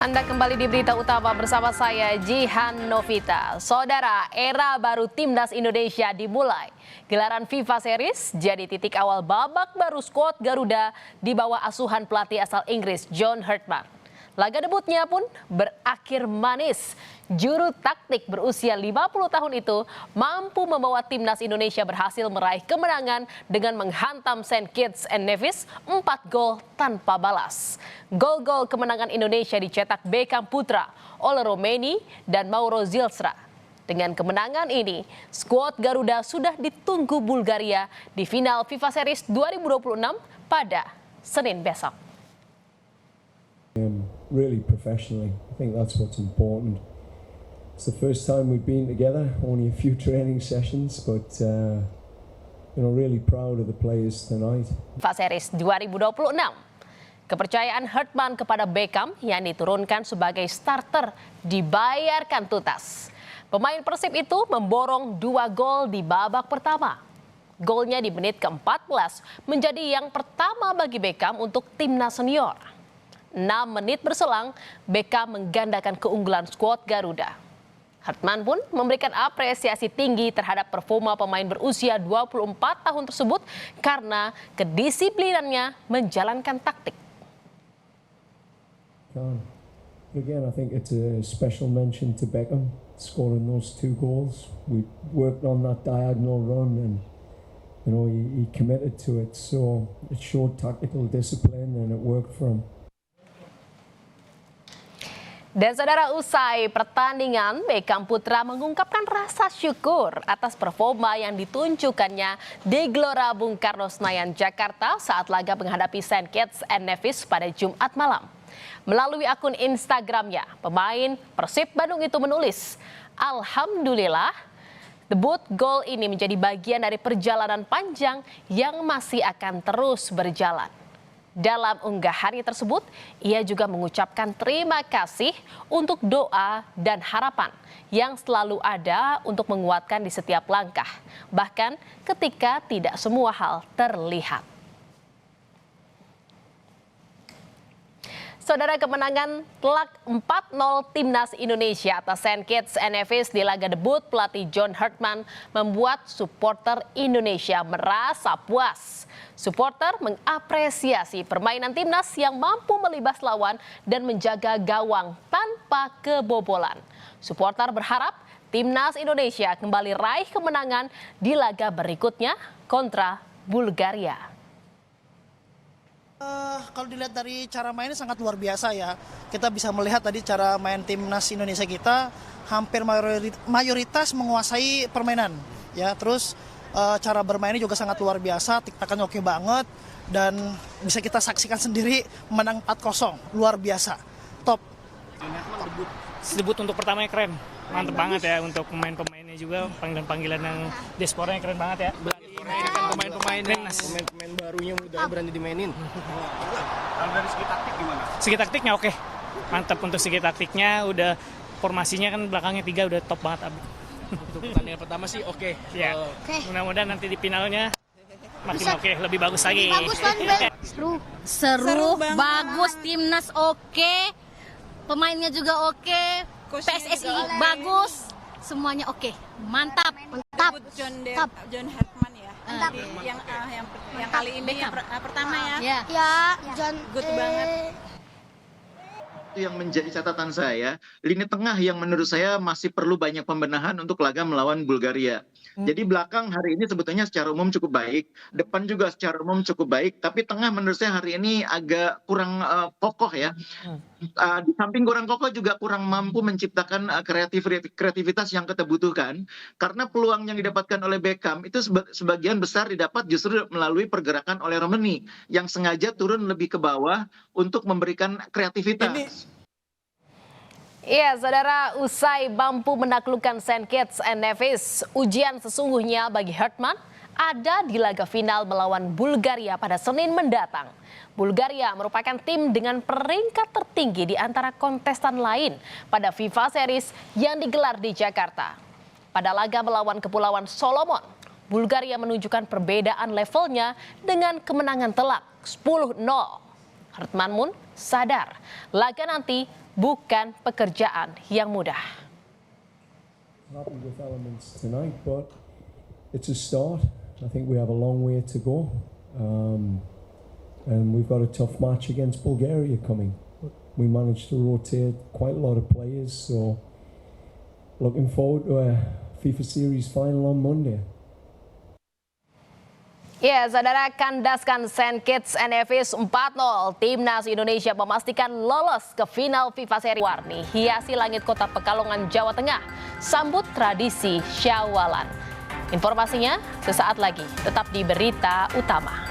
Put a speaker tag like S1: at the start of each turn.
S1: Anda kembali di Berita Utama bersama saya Jihan Novita. Saudara, era baru Timnas Indonesia dimulai. Gelaran FIFA Series jadi titik awal babak baru skuad Garuda di bawah asuhan pelatih asal Inggris John Hartman. Laga debutnya pun berakhir manis. Juru taktik berusia 50 tahun itu mampu membawa Timnas Indonesia berhasil meraih kemenangan dengan menghantam St. Kitts and Nevis 4 gol tanpa balas. Gol-gol kemenangan Indonesia dicetak Beckham Putra, Ole Romeni, dan Mauro Zilstra. Dengan kemenangan ini, skuad Garuda sudah ditunggu Bulgaria di final FIFA Series 2026 pada Senin besok.
S2: Really professionally. I think that's what's important. It's the first time we've been together, only a few training sessions, but really proud of the players tonight.
S1: FIFA Series 2026. Kepercayaan Hartman kepada Beckham yang diturunkan sebagai starter dibayarkan tuntas. Pemain Persib itu memborong 2 gol di babak pertama. Golnya di menit ke-14 menjadi yang pertama bagi Beckham untuk timnas senior. 6 menit berselang, Beckham menggandakan keunggulan skuad Garuda. Hartman pun memberikan apresiasi tinggi terhadap performa pemain berusia 24 tahun tersebut karena kedisiplinannya menjalankan taktik.
S2: Again, I think it's a special mention to Beckham scoring those 2 goals. We worked on that diagonal run and he committed to it, so it showed tactical discipline and it worked for him.
S1: Dan saudara, usai pertandingan, Beckham Putra mengungkapkan rasa syukur atas performa yang ditunjukkannya di Gelora Bung Karno Senayan, Jakarta saat laga menghadapi St. Kitts and Nevis pada Jumat malam. Melalui akun Instagramnya, pemain Persib Bandung itu menulis, "Alhamdulillah, debut gol ini menjadi bagian dari perjalanan panjang yang masih akan terus berjalan." Dalam unggahannya tersebut, ia juga mengucapkan terima kasih untuk doa dan harapan yang selalu ada untuk menguatkan di setiap langkah, bahkan ketika tidak semua hal terlihat. Saudara, kemenangan telak 4-0 Timnas Indonesia atas St. Kitts and Nevis di laga debut pelatih John Hartman membuat supporter Indonesia merasa puas. Supporter mengapresiasi permainan timnas yang mampu melibas lawan dan menjaga gawang tanpa kebobolan. Supporter berharap Timnas Indonesia kembali raih kemenangan di laga berikutnya kontra Bulgaria.
S3: Kalau dilihat dari cara mainnya sangat luar biasa ya. Kita bisa melihat tadi cara main timnas Indonesia kita hampir mayoritas menguasai permainan. Ya, terus cara bermainnya juga sangat luar biasa, tiktakannya oke banget dan bisa kita saksikan sendiri menang 4-0. Luar biasa. Top.
S4: Debut untuk pertamanya keren. Mantep banget ya untuk pemain-pemainnya juga, panggilan-panggilan yang diasporanya keren banget ya.
S5: Pemain barunya udah berani dimainin.
S6: Kalau dari segi taktik gimana?
S4: Segi taktiknya oke. Mantap untuk segi taktiknya, udah formasinya kan belakangnya 3 udah top banget.
S5: Untuk pertandingan pertama sih oke.
S4: Ya. Mudah-mudahan nanti di finalnya makin oke, lebih bagus lagi.
S7: Seru, bagus, timnas oke, pemainnya juga oke, PSSI bagus, semuanya oke, mantap.
S8: John Hartman ya. Yang kali ini yang pertama ya.
S7: John
S8: Good banget.
S9: Itu yang menjadi catatan saya, lini tengah yang menurut saya masih perlu banyak pembenahan untuk laga melawan Bulgaria. Jadi belakang hari ini sebetulnya secara umum cukup baik, depan juga secara umum cukup baik, tapi tengah menurut saya hari ini agak kurang kokoh ya. Di samping kurang kokoh juga kurang mampu menciptakan kreativitas yang kita butuhkan, karena peluang yang didapatkan oleh Beckham itu sebagian besar didapat justru melalui pergerakan oleh Romeni yang sengaja turun lebih ke bawah untuk memberikan kreativitas.
S1: Iya, saudara, usai mampu menaklukkan St. Kitts and Nevis, ujian sesungguhnya bagi Hartman ada di laga final melawan Bulgaria pada Senin mendatang. Bulgaria merupakan tim dengan peringkat tertinggi di antara kontestan lain pada FIFA Series yang digelar di Jakarta. Pada laga melawan Kepulauan Solomon, Bulgaria menunjukkan perbedaan levelnya dengan kemenangan telak 10-0. Hartman pun sadar laga nanti bukan pekerjaan yang mudah.
S2: Happy with elements tonight, but it's a start. I think we have a long way to go, and we've got a tough match against Bulgaria coming. We managed to rotate quite a lot of players, so looking forward to a FIFA Series final on Monday.
S1: Ya, saudara, kandaskan St. Kitts and Nevis 4-0. Timnas Indonesia memastikan lolos ke final FIFA Series. Warni hiasi langit kota Pekalongan, Jawa Tengah. Sambut tradisi Syawalan. Informasinya sesaat lagi, tetap di Berita Utama.